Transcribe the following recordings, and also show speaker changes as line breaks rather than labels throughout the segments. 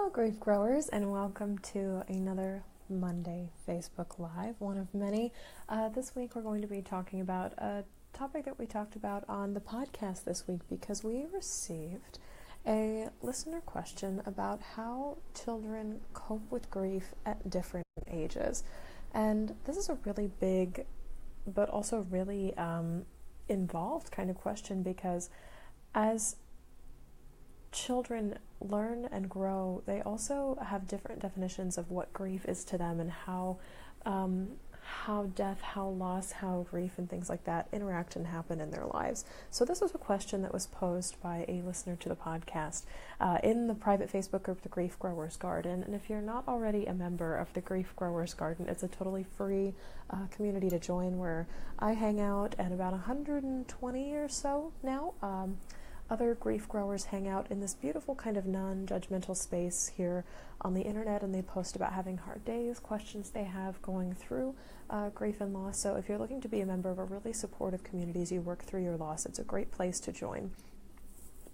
Hello, grief growers, and welcome to another Monday Facebook Live, one of many. This week we're going to be talking about a topic that we talked about on the podcast this week because we received a listener question about how children cope with grief at different ages. And this is a really big, but also really involved kind of question because as children learn and grow, they also have different definitions of what grief is to them and how death, how loss, how grief, and things like that interact and happen in their lives. So this was a question that was posed by a listener to the podcast in the private Facebook group, The Grief Growers Garden. And if you're not already a member of The Grief Growers Garden, it's a totally free community to join where I hang out and about 120 or so now. Other grief growers hang out in this beautiful kind of non-judgmental space here on the internet, and they post about having hard days, questions they have going through grief and loss. So if you're looking to be a member of a really supportive community as you work through your loss, it's a great place to join.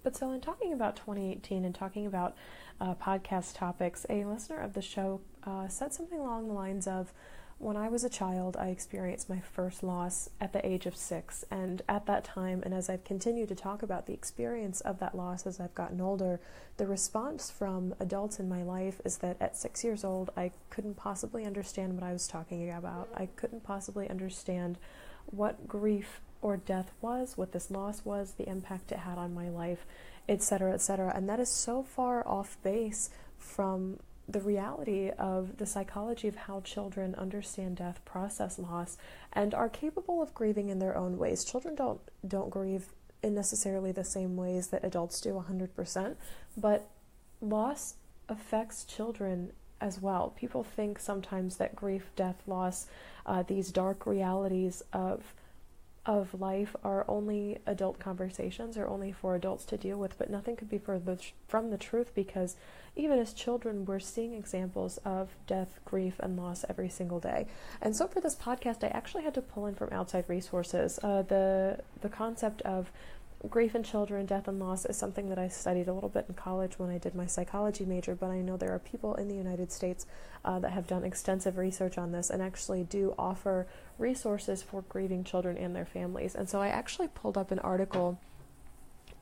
But so in talking about 2018 and talking about podcast topics, a listener of the show said something along the lines of, when I was a child, I experienced my first loss at the age of 6, and at that time, and as I've continued to talk about the experience of that loss as I've gotten older, the response from adults in my life is that at 6 years old, I couldn't possibly understand what I was talking about. I couldn't possibly understand what grief or death was, what this loss was, the impact it had on my life, etc., etc., and that is so far off base from the reality of the psychology of how children understand death, process loss, and are capable of grieving in their own ways. Children don't grieve in necessarily the same ways that adults do 100%, but loss affects children as well. People think sometimes that grief, death, loss, these dark realities of life are only adult conversations or only for adults to deal with, but nothing could be further from the truth, because even as children, we're seeing examples of death, grief, and loss every single day. And so for this podcast, I actually had to pull in from outside resources. The concept of grief in children, death and loss is something that I studied a little bit in college when I did my psychology major, but I know there are people in the United States that have done extensive research on this and actually do offer resources for grieving children and their families. And so I actually pulled up an article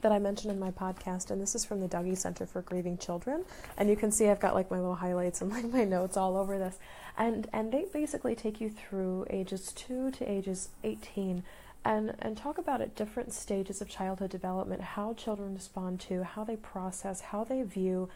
that I mentioned in my podcast, and this is from the Dougy Center for Grieving Children, and you can see I've got like my little highlights and like my notes all over this, and they basically take you through ages 2 to ages 18 and talk about at different stages of childhood development how children respond to, how they process, how they view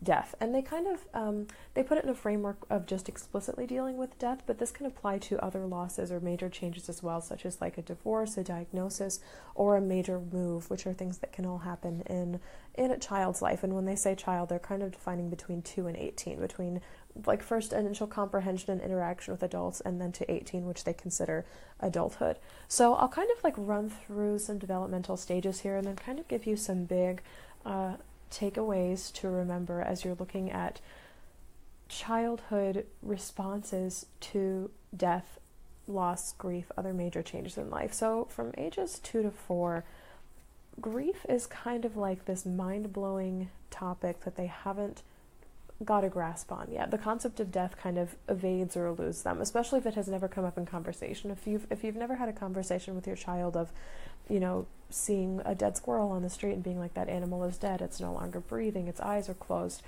death. And they kind of they put it in a framework of just explicitly dealing with death, but this can apply to other losses or major changes as well, such as like a divorce, a diagnosis, or a major move, which are things that can all happen in a child's life. And when they say child, they're kind of defining between 2 and 18, between like first initial comprehension and interaction with adults, and then to 18, which they consider adulthood. So I'll kind of like run through some developmental stages here and then kind of give you some big takeaways to remember as you're looking at childhood responses to death, loss, grief, other major changes in life. So from ages 2 to 4, grief is kind of like this mind-blowing topic that they haven't got a grasp on yet. The concept of death kind of evades or eludes them, especially if it has never come up in conversation. If you've never had a conversation with your child of, you know, seeing a dead squirrel on the street and being like, that animal is dead, it's no longer breathing, its eyes are closed,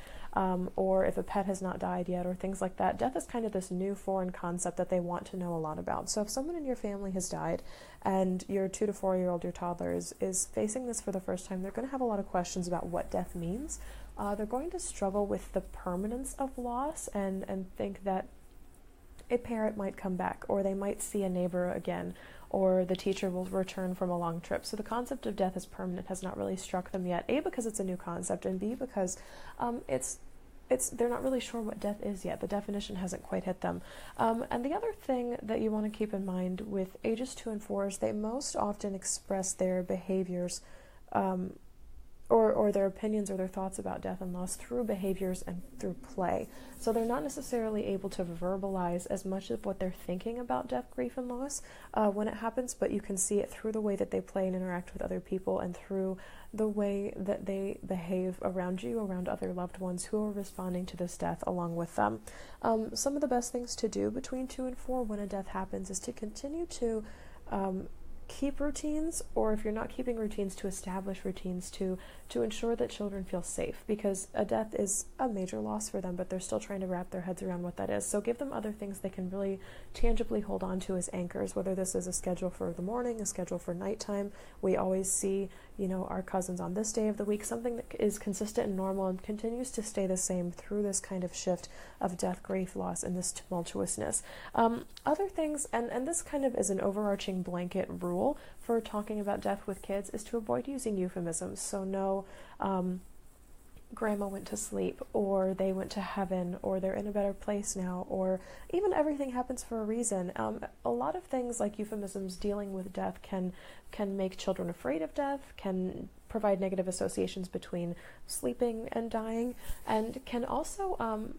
or if a pet has not died yet, or things like that, death is kind of this new foreign concept that they want to know a lot about. So if someone in your family has died and your 2 to 4 year old, your toddler, is facing this for the first time, they're going to have a lot of questions about what death means. They're going to struggle with the permanence of loss and think that a parent might come back, or they might see a neighbor again, or the teacher will return from a long trip. So the concept of death as permanent has not really struck them yet, A, because it's a new concept, and B, because they're not really sure what death is yet. The definition hasn't quite hit them. And the other thing that you want to keep in mind with ages 2 and 4 is they most often express their behaviors or their opinions or their thoughts about death and loss through behaviors and through play. So they're not necessarily able to verbalize as much of what they're thinking about death, grief, and loss when it happens, but you can see it through the way that they play and interact with other people, and through the way that they behave around you, around other loved ones who are responding to this death along with them. Some of the best things to do between 2 and 4 when a death happens is to continue to keep routines, or if you're not keeping routines, to establish routines to ensure that children feel safe, because a death is a major loss for them, but they're still trying to wrap their heads around what that is. So give them other things they can really tangibly hold on to as anchors, whether this is a schedule for the morning, a schedule for nighttime. We always see, our cousins on this day of the week, something that is consistent and normal and continues to stay the same through this kind of shift of death, grief, loss, and this tumultuousness. Other things, and this kind of is an overarching blanket rule for talking about death with kids, is to avoid using euphemisms. So no, grandma went to sleep, or they went to heaven, or they're in a better place now, or even everything happens for a reason. A lot of things like euphemisms dealing with death can make children afraid of death, can provide negative associations between sleeping and dying, and can also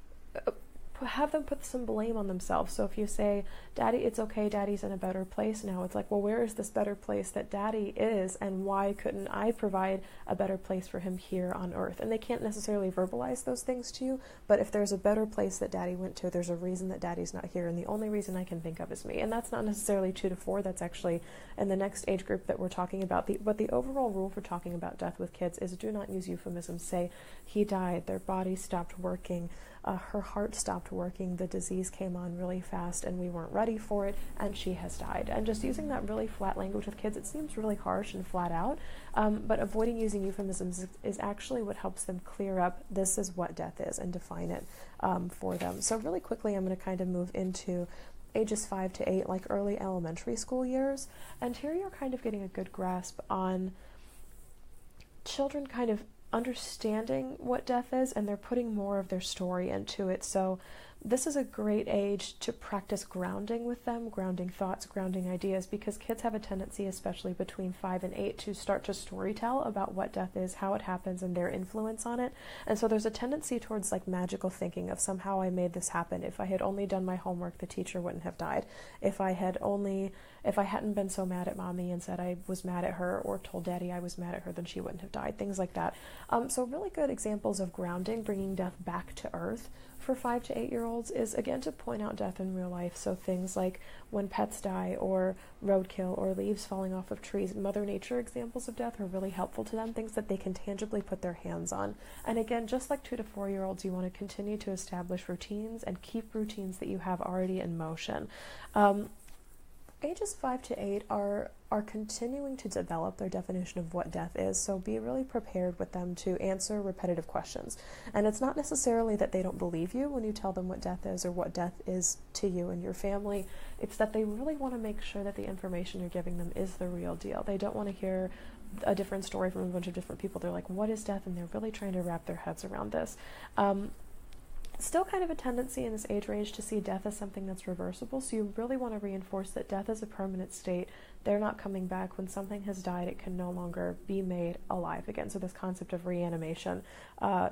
have them put some blame on themselves. So if you say, Daddy, it's okay, Daddy's in a better place now, it's like, well, where is this better place that Daddy is, and why couldn't I provide a better place for him here on earth? And they can't necessarily verbalize those things to you, but if there's a better place that Daddy went to, there's a reason that Daddy's not here, and the only reason I can think of is me. And that's not necessarily 2 to 4, that's actually in the next age group that we're talking about. But the overall rule for talking about death with kids is do not use euphemisms. Say, he died, their body stopped working, her heart stopped working, the disease came on really fast and we weren't ready for it, and she has died. And just using that really flat language with kids, it seems really harsh and flat out, but avoiding using euphemisms is actually what helps them clear up this is what death is and define it for them. So really quickly, I'm going to kind of move into ages 5 to 8, like early elementary school years, and here you're kind of getting a good grasp on children kind of understanding what death is, and they're putting more of their story into it. So this is a great age to practice grounding with them, grounding thoughts, grounding ideas, because kids have a tendency, especially between 5 and 8, to start to storytell about what death is, how it happens, and their influence on it. And so there's a tendency towards like magical thinking of somehow I made this happen. If I had only done my homework, the teacher wouldn't have died. If I hadn't been so mad at Mommy and said I was mad at her, or told Daddy I was mad at her, then she wouldn't have died. Things like that. So really good examples of grounding, bringing death back to earth for 5 to 8-year-olds is, again, to point out death in real life. So things like when pets die, or roadkill, or leaves falling off of trees, Mother Nature examples of death are really helpful to them, things that they can tangibly put their hands on. And again, just like 2 to 4-year-olds, you want to continue to establish routines and keep routines that you have already in motion. Ages 5 to 8 are continuing to develop their definition of what death is, so be really prepared with them to answer repetitive questions. And it's not necessarily that they don't believe you when you tell them what death is or what death is to you and your family. It's that they really want to make sure that the information you're giving them is the real deal. They don't want to hear a different story from a bunch of different people. They're like, what is death? And they're really trying to wrap their heads around this. Still kind of a tendency in this age range to see death as something that's reversible, so you really want to reinforce that death is a permanent state. They're not coming back. When something has died, it can no longer be made alive again. So this concept of reanimation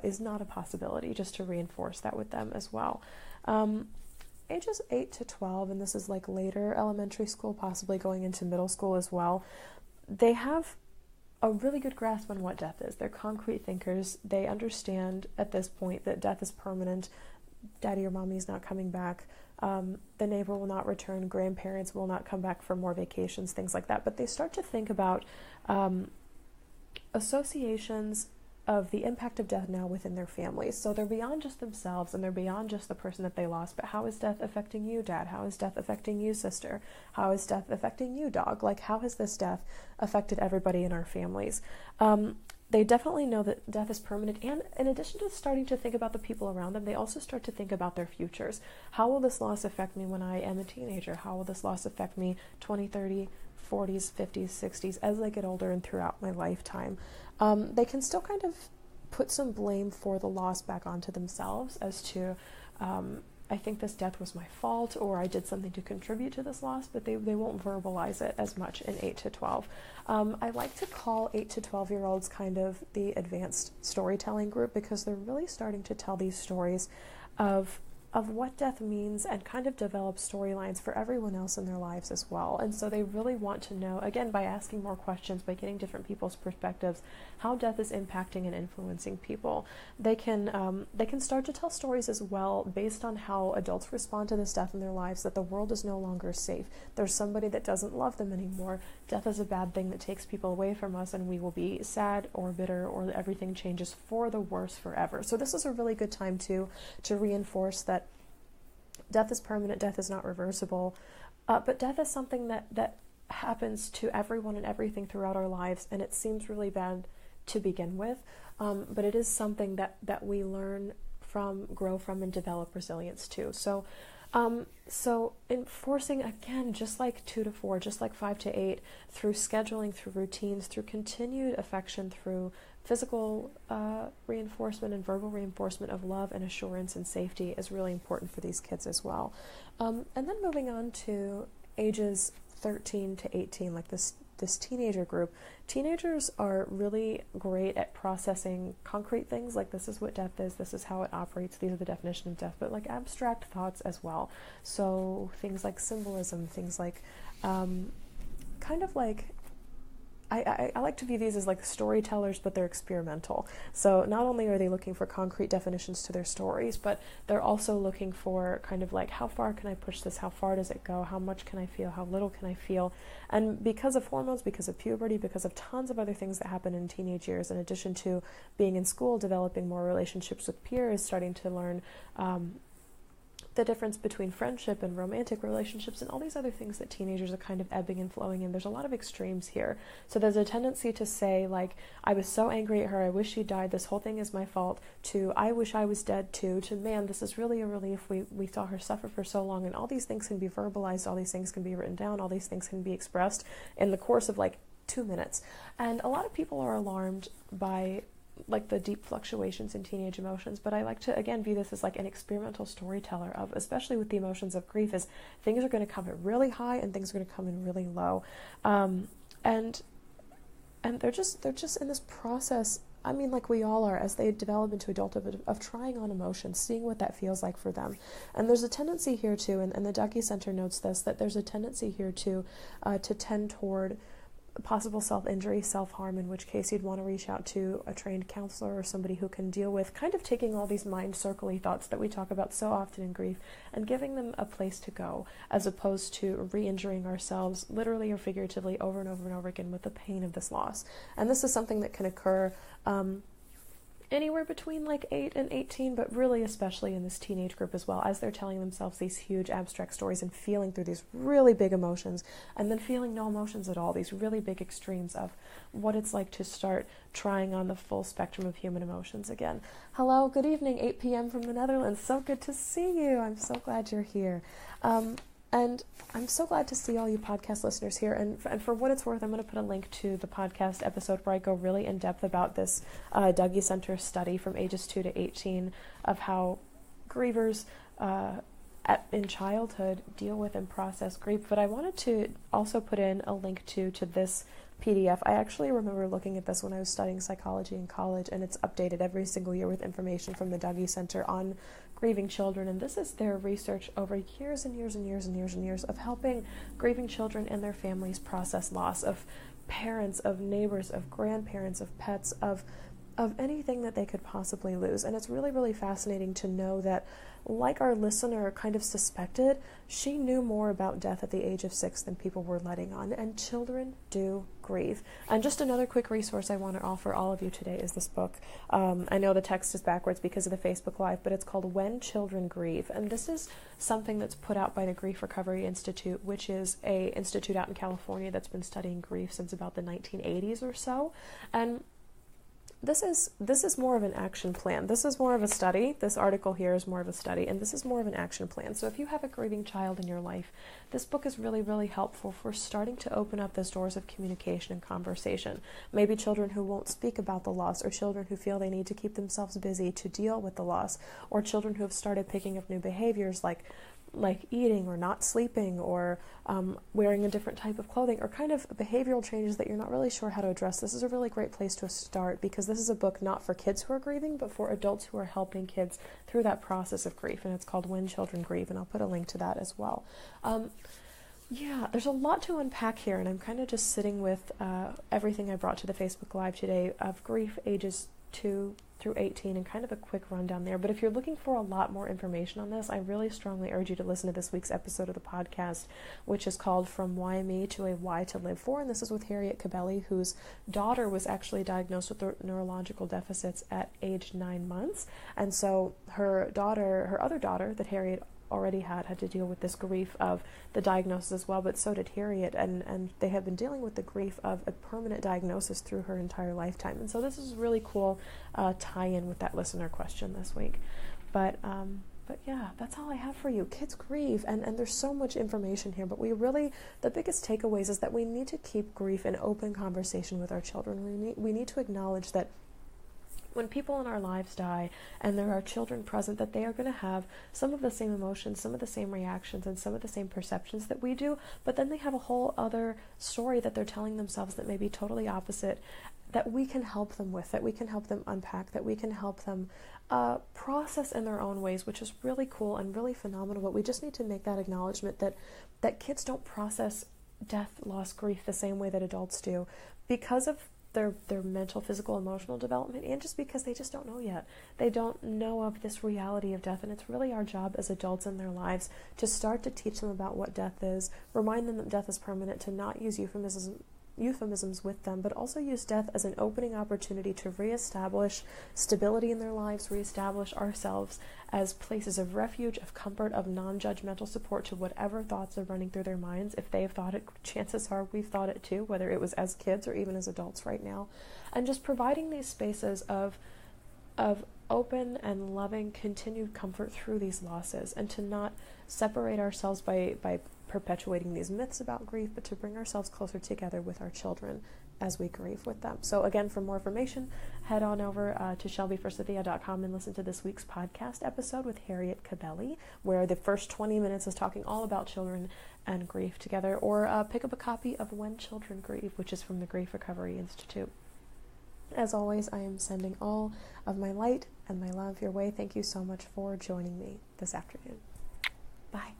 is not a possibility, just to reinforce that with them as well. Ages 8 to 12, and this is like later elementary school, possibly going into middle school as well, they have a really good grasp on what death is. They're concrete thinkers. They understand at this point that death is permanent. Daddy or Mommy's not coming back. The neighbor will not return. Grandparents will not come back for more vacations, things like that. But they start to think about associations of the impact of death now within their families. So they're beyond just themselves, and they're beyond just the person that they lost, but how is death affecting you, Dad? How is death affecting you, sister? How is death affecting you, dog? Like, how has this death affected everybody in our families? They definitely know that death is permanent, and in addition to starting to think about the people around them, they also start to think about their futures. How will this loss affect me when I am a teenager? How will this loss affect me 20, 30, 40s, 50s, 60s, as I get older and throughout my lifetime? They can still kind of put some blame for the loss back onto themselves as to I think this death was my fault, or I did something to contribute to this loss, but they won't verbalize it as much in 8 to 12. I like to call 8 to 12-year-olds kind of the advanced storytelling group, because they're really starting to tell these stories of what death means and kind of develop storylines for everyone else in their lives as well. And so they really want to know, again, by asking more questions, by getting different people's perspectives, how death is impacting and influencing people. They can start to tell stories as well based on how adults respond to this death in their lives, that the world is no longer safe. There's somebody that doesn't love them anymore. Death is a bad thing that takes people away from us, and we will be sad or bitter, or everything changes for the worse forever. So this is a really good time to reinforce that death is permanent, death is not reversible, but death is something that happens to everyone and everything throughout our lives, and it seems really bad to begin with, but it is something that we learn from, grow from, and develop resilience to. So enforcing, again, just like 2 to 4, just like 5 to 8, through scheduling, through routines, through continued affection, through physical reinforcement and verbal reinforcement of love and assurance and safety is really important for these kids as well. And then moving on to ages 13 to 18, like this teenager group. Teenagers are really great at processing concrete things, like this is what death is, this is how it operates, these are the definition of death, but like abstract thoughts as well. So things like symbolism, things like kind of like I like to view these as like storytellers, but they're experimental. So not only are they looking for concrete definitions to their stories, but they're also looking for kind of like, how far can I push this? How far does it go? How much can I feel? How little can I feel? And because of hormones, because of puberty, because of tons of other things that happen in teenage years, in addition to being in school, developing more relationships with peers, starting to learn the difference between friendship and romantic relationships and all these other things that teenagers are kind of ebbing and flowing in. There's a lot of extremes here. So there's a tendency to say, like, I was so angry at her, I wish she died, this whole thing is my fault, to I wish I was dead too, to man, this is really a relief, we saw her suffer for so long. And all these things can be verbalized, all these things can be written down, all these things can be expressed in the course of like 2 minutes. And a lot of people are alarmed by like the deep fluctuations in teenage emotions, but I like to again view this as like an experimental storyteller of, especially with the emotions of grief, is things are going to come in really high and things are going to come in really low, and they're just in this process. I mean, like we all are, as they develop into adulthood, of trying on emotions, seeing what that feels like for them. And there's a tendency here too, and the Ducky Center notes this, that there's a tendency here to tend toward possible self-injury, self-harm, in which case you'd want to reach out to a trained counselor or somebody who can deal with kind of taking all these mind circle-y thoughts that we talk about so often in grief and giving them a place to go, as opposed to re-injuring ourselves literally or figuratively over and over and over again with the pain of this loss. And this is something that can occur anywhere between like 8 and 18, but really especially in this teenage group as well, as they're telling themselves these huge abstract stories and feeling through these really big emotions, and then feeling no emotions at all, these really big extremes of what it's like to start trying on the full spectrum of human emotions again. Hello, good evening, 8 p.m. from the Netherlands. So good to see you. I'm so glad you're here. And I'm so glad to see all you podcast listeners here. And for what it's worth, I'm going to put a link to the podcast episode where I go really in depth about this Dougie Center study from ages 2 to 18 of how grievers in childhood deal with and process grief. But I wanted to also put in a link to this PDF. I actually remember looking at this when I was studying psychology in college, and it's updated every single year with information from the Dougie Center on grieving children. And this is their research over years and years and years and years and years of helping grieving children and their families process loss of parents, of neighbors, of grandparents, of pets, of anything that they could possibly lose. And it's really, really fascinating to know that, like our listener kind of suspected, she knew more about death at the age of 6 than people were letting on, and children do grieve. And just another quick resource I want to offer all of you today is this book. I know the text is backwards because of the Facebook Live, but it's called When Children Grieve. And this is something that's put out by the Grief Recovery Institute, which is a institute out in California that's been studying grief since about the 1980s or so. And this is more of an action plan. This is more of a study. This article here is more of a study, and this is more of an action plan. So if you have a grieving child in your life, this book is really, really helpful for starting to open up those doors of communication and conversation. Maybe children who won't speak about the loss, or children who feel they need to keep themselves busy to deal with the loss, or children who have started picking up new behaviors like eating or not sleeping, or wearing a different type of clothing, or kind of behavioral changes that you're not really sure how to address. This is a really great place to start, because this is a book not for kids who are grieving, but for adults who are helping kids through that process of grief, and it's called When Children Grieve, and I'll put a link to that as well. Yeah, there's a lot to unpack here, and I'm kind of just sitting with everything I brought to the Facebook Live today of grief ages 2 through 18, and kind of a quick rundown there. But if you're looking for a lot more information on this, I really strongly urge you to listen to this week's episode of the podcast, which is called From Why Me to a Why to Live For, and this is with Harriet Cabelli, whose daughter was actually diagnosed with neurological deficits at age 9 months, and so her other daughter that Harriet already had to deal with this grief of the diagnosis as well, but so did Harriet, and they have been dealing with the grief of a permanent diagnosis through her entire lifetime. And so this is a really cool tie-in with that listener question this week. But yeah, that's all I have for you. Kids grieve, and there's so much information here, but the biggest takeaways is that we need to keep grief in open conversation with our children. We need to acknowledge that when people in our lives die and there are children present, that they are going to have some of the same emotions, some of the same reactions, and some of the same perceptions that we do, but then they have a whole other story that they're telling themselves that may be totally opposite, that we can help them with, that we can help them unpack, that we can help them process in their own ways, which is really cool and really phenomenal. But we just need to make that acknowledgement that kids don't process death, loss, grief the same way that adults do, because of their mental, physical, emotional development, and just because they just don't know yet. They don't know of this reality of death, and it's really our job as adults in their lives to start to teach them about what death is, remind them that death is permanent, to not use euphemisms with them, but also use death as an opening opportunity to reestablish stability in their lives, reestablish ourselves as places of refuge, of comfort, of non-judgmental support to whatever thoughts are running through their minds. If they've thought it, chances are we've thought it too, whether it was as kids or even as adults right now. And just providing these spaces of open and loving continued comfort through these losses, and to not separate ourselves by perpetuating these myths about grief, but to bring ourselves closer together with our children as we grieve with them. So again, for more information, head on over to shelbyforcynthia.com and listen to this week's podcast episode with Harriet Cabelli, where the first 20 minutes is talking all about children and grief together, or pick up a copy of When Children Grieve, which is from the Grief Recovery Institute. As always, I am sending all of my light and my love your way. Thank you so much for joining me this afternoon. Bye.